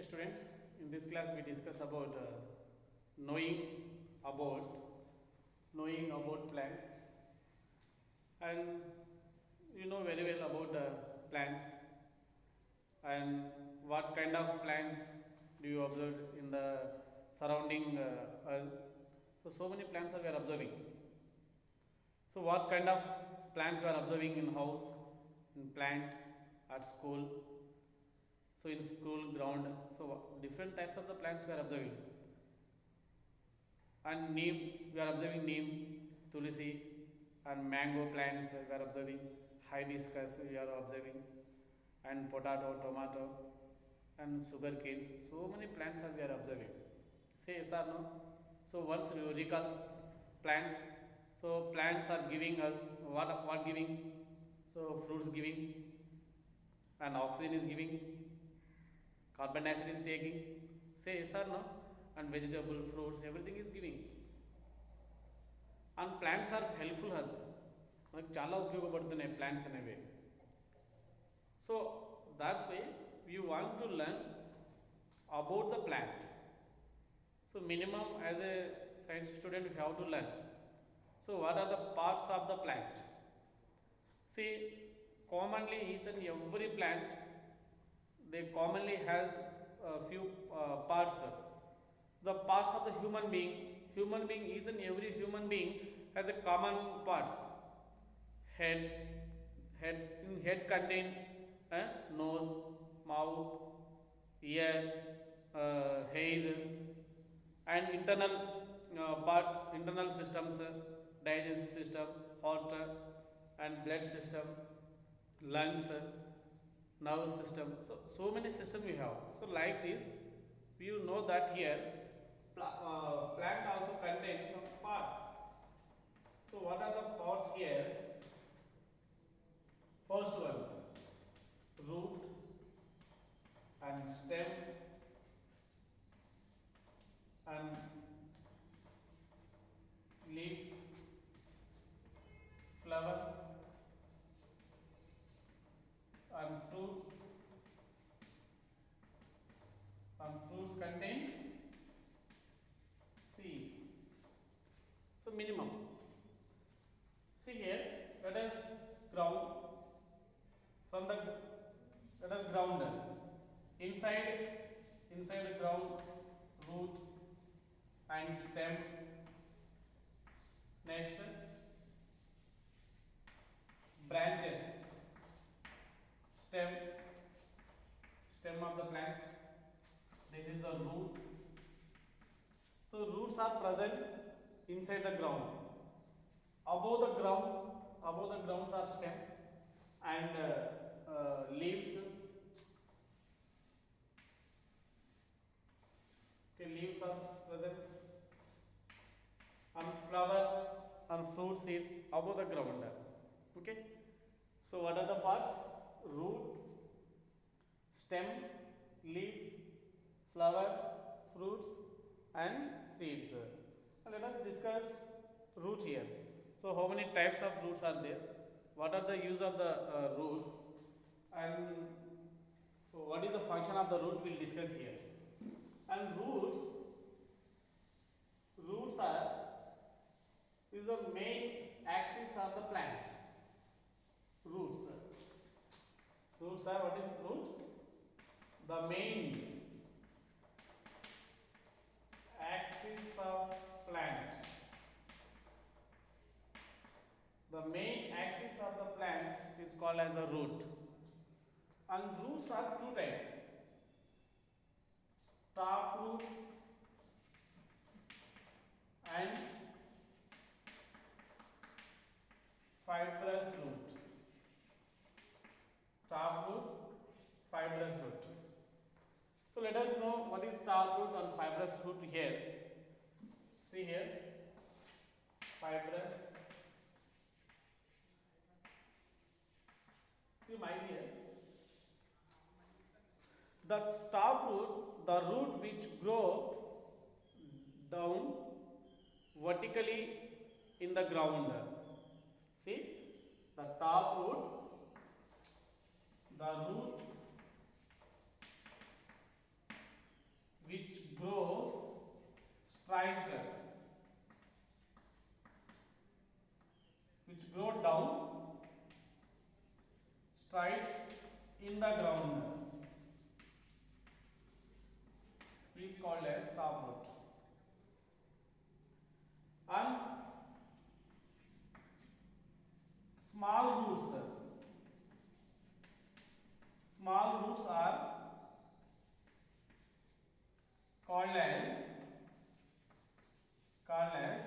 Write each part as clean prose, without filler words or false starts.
students, in this class we discuss about knowing about knowing about plants, and you know very well about plants and what kind of plants do you observe in the surrounding us. So many plants are we are observing. So what kind of plants we are observing in house, in plant, at school. So in school ground, so different types of the plants we are observing. And neem, we are observing neem, tulsi, and mango plants we are observing. Hibiscus we are observing, and potato, tomato, and sugar canes. So many plants are we are observing. Say yes or no. So once you recall plants. So plants are giving us what giving? So fruits giving, and oxygen is giving, carbon dioxide is taking. Say yes or no. And vegetable, fruits, everything is giving. And plants are helpful us. మనకు చాలా ఉపయోగపడుతున్నాయి plants అనేవి. So that's why you want to learn about the plant. So minimum as a science student we have to learn. So what are the parts of the plant? See, commonly each and every plant they commonly has a few parts. The parts of the human being, each and every human being has a common parts. Head in head contain nose, mouth, ear, hair, and internal internal systems, digestive system, heart and blood system, lungs, nervous system. So many systems we have. So like this, you know that here plant also contains some parts. So what are the parts here? First one, root and stem and leaf, flower and fruits, contain seeds. So minimum. See here, let us ground from the ground. Inside the ground, root and stem. Next, branches, stem of the plant. This is the root. So roots are present inside the ground. Above the grounds are stem and leaves. Okay, leaves are present. And flower and fruit seeds above the ground. Okay. So what are the parts? Root, stem, leaf, flower, fruits, and seeds. Now let us discuss root here. So how many types of roots are there? What are the use of the roots? And what is the function of the root? We'll discuss here. And roots are is the main axis of the plant. Roots are what is root? The main axis of plant. The main axis of the plant is called as a root. And roots are two types. Top root and fibrous root. Top root, fibrous root. So let us know what is top root and fibrous root here. See here, fibrous. See my here. The top root, the root which grow down vertically in the ground. See, the top root, the root called as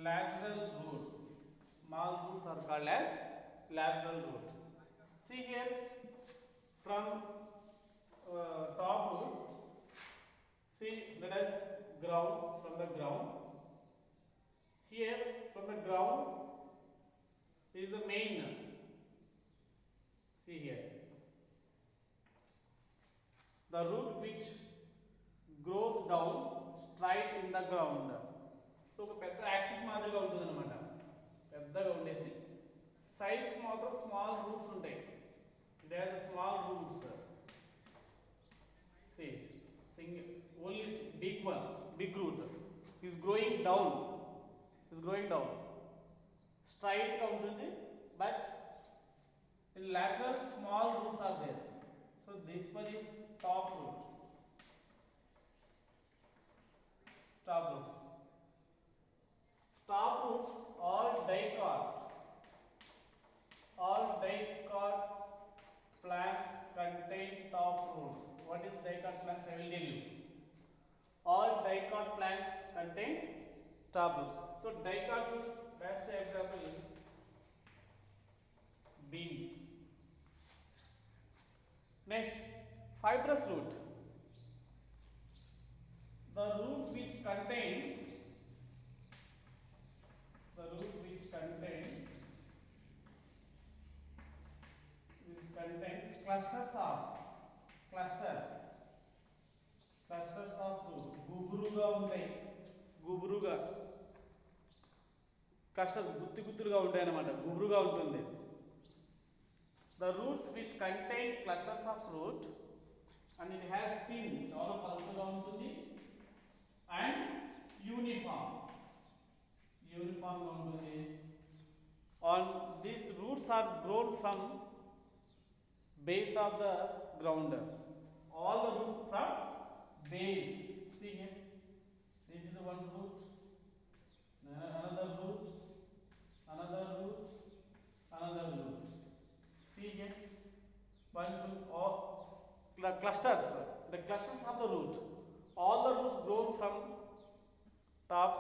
lateral roots. Small roots are called as lateral root. See here, from top root, see let us ground, from the ground. Here from the ground is the main. See here, the root which grows down straight in the ground. So ఒక పెద్ద axis మాదిరిగా ఉంటుంది అనమాట, పెద్దగా ఉండేసి sides మాత్రం small roots ఉంటాయి. It has small roots. See single only big one, big root is growing down, straight గా ఉంటుంది. But in lateral small roots are there. So this one is top root. Top roots all dicot plants contain top roots. What is dicot plants? I will tell you. All dicot plants contain top roots. So dicot is best example is beans. Next, fibrous root. The root which contain clusters of root. గుబురుగా ఉంటాయి, గుబురుగా clusters గుత్తులుగా ఉంటాయి అన్నమాట, గుబురుగా ఉంటుంది. The roots which contain clusters of root and it has thin, చాలా పలుచగా ఉంటుంది, and uniform గా ఉంటుంది. On these roots are grown from base of the ground. All the roots from base. See here, this is the one root, another root, another root, another root. See here, one, two, all the clusters of the root. All the roots grown from top,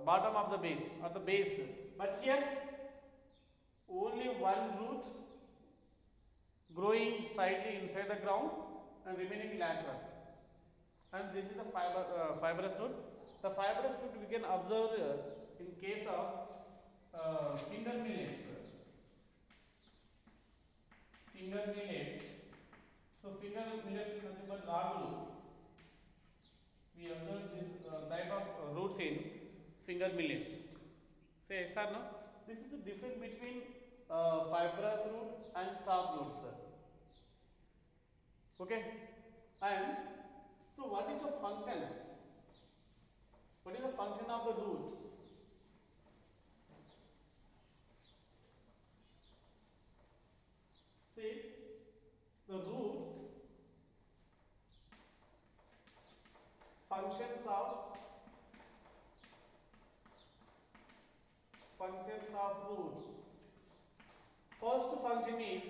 bottom of the base, or the base. But here, only one root growing straightly inside the ground and remaining lateral. And this is the fibrous root. The fibrous root we can observe in case of finger millets. So finger millets is nothing but ragulu. We observe this type of roots in finger millets. Say yes or no? This is the difference between fibrous root and top roots. Okay, and so what is the function? What is the function of the root? See, the roots functions of roots. First function is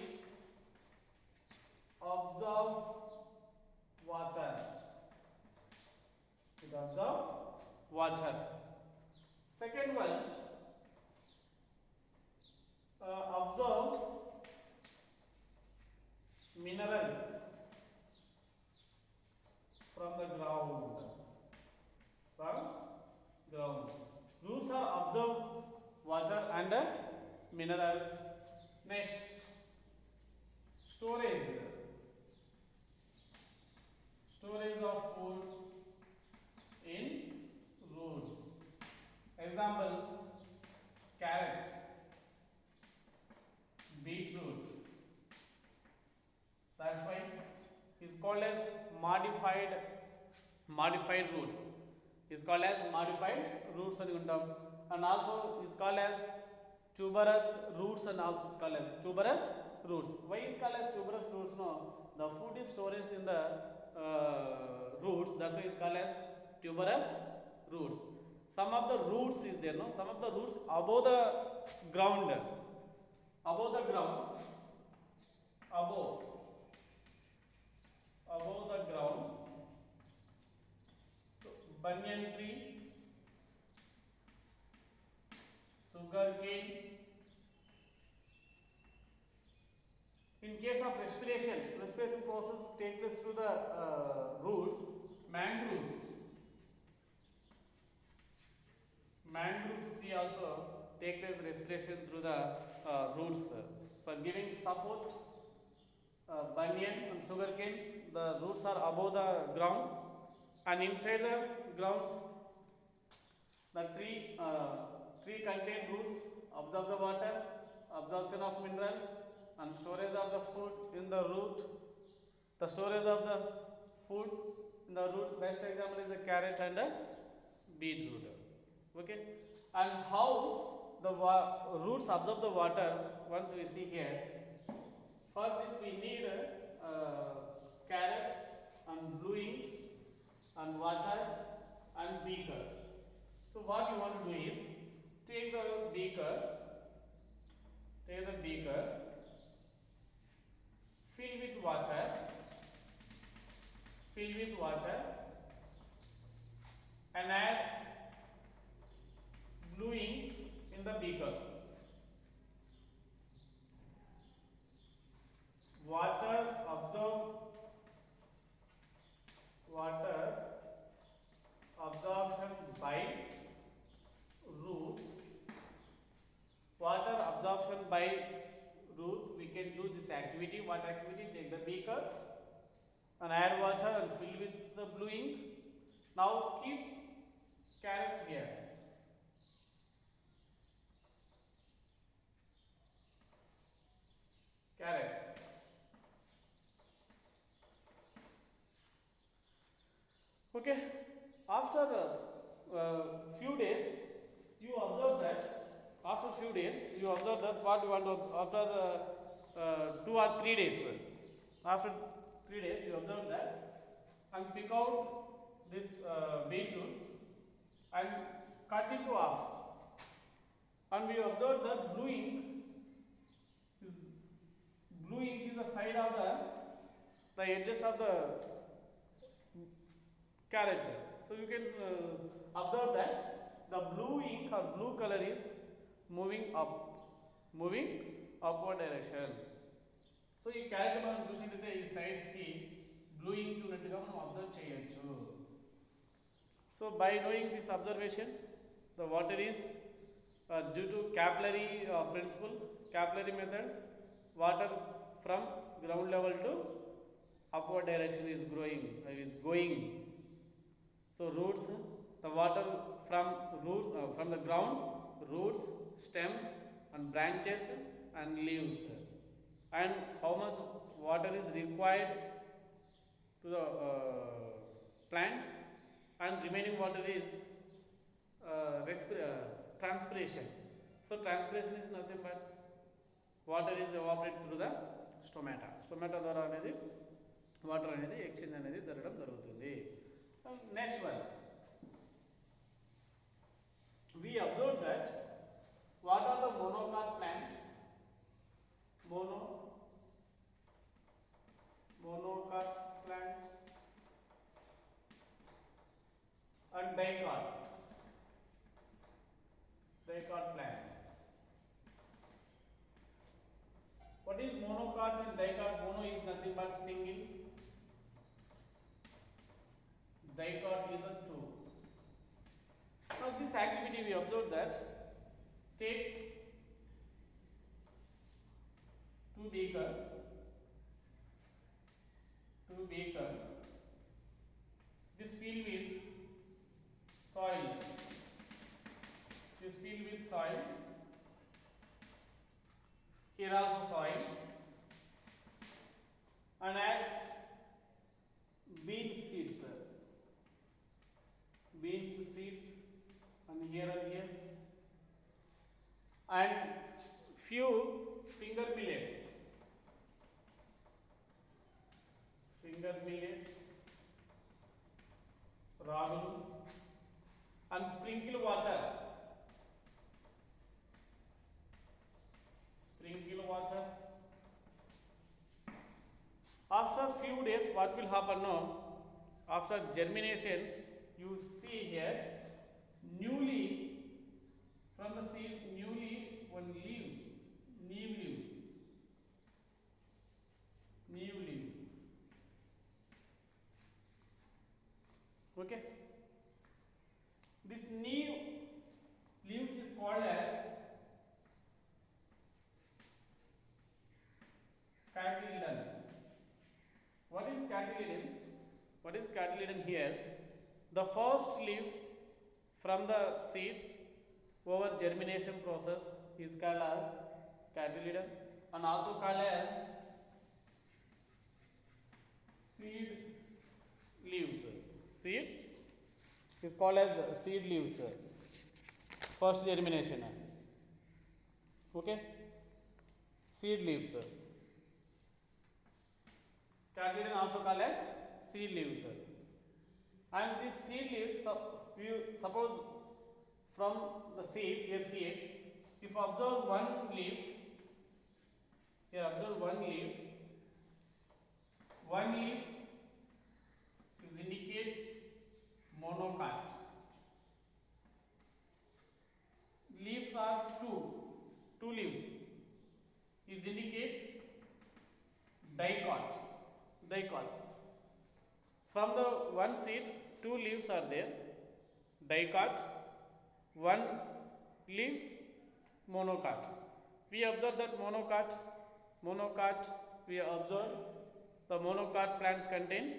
absorb water. It absorbs water. Second one, absorb minerals from the ground. Roots are absorb water and minerals. Next, storage of food in roots. Example, carrot, beetroot. That's why is called as modified roots. Is called as modified roots అని ఉంటాం. And also is called as tuberous roots, and also is called as tuberous roots. Why is called as tuberous roots? No, the food is storage in the roots. That's why it's called as tuberous roots. Some of the roots is there, no? Some of the roots above the ground, above In case of respiration process take place through the roots. Mangroves tree also take place respiration through the roots for giving support. Banyan and sugarcane, the roots are above the ground, and inside the grounds the tree contain roots, absorb the water, absorption of minerals, and storage of the food in the root. The storage of the food in the root, best example is a carrot and a beetroot. Okay, and how the roots absorb the water, once we see here. For this we need carrot and blue ink and water and beaker. So what you want to do is take the beaker, fill with water, and add blue ink in the beaker. Water absorption by roots. Water absorption by root. We can do this activity. What activity? Take the beaker and add water and fill with the blue ink. Now keep carrot here. Carrot. Okay. After few days, you observe that. After few days, you observe that what you want to after 2 or 3 days. After 3 days, you observe that and pick out this beetroot and cut into half. And we observe that blue ink is the side of the edges of the carrot. So you can observe that the blue ink or blue color is moving upward direction. So ఈ carrot మనం చూసినట్లయితే ఈ sides కి blue ink ఉన్నట్టుగా మనం observe చేయొచ్చు. So by knowing this observation, the water is due to capillary principle, capillary method, water from ground level to upward direction is going. So roots, the water from the ground, roots, stems and branches and leaves, and how much water is required to the plants, and remaining water is transpiration. So transpiration is nothing but water is evaporated through the stomata ద్వారా అనేది water అనేది exchange అనేది జరగడం జరుగుతుంది. Next one, we observe that what are the monocot plant, monocot plant and dicot plants. What is monocot and dicot? Mono is nothing but single, dicot is a two. Now this activity we observe that take two beaker, this fill with soil, here also soil, and add beans seeds, and here, and few finger millets, ragu, and sprinkle water. After few days, what will happen now? After germination, you see here newly from the seed, new leaves, What is cotyledon here? The first leaf from the seeds over germination process is called as cotyledon and also called as seed leaves. Seed is called as seed leaves. First germination. Okay. Seed leaves. Cotyledon also called as seed leaves. And these seed leaves, you suppose from the seeds, here seeds, if observe one leaf, here observe one leaf is indicate monocot. Leaves are two leaves is indicate dicot. From the one seed, two leaves are there, dicot, one leaf, monocot. We observe that monocot, we observe the monocot plants contain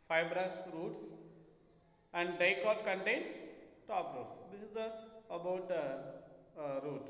fibrous roots and dicot contain top roots. This is the about root.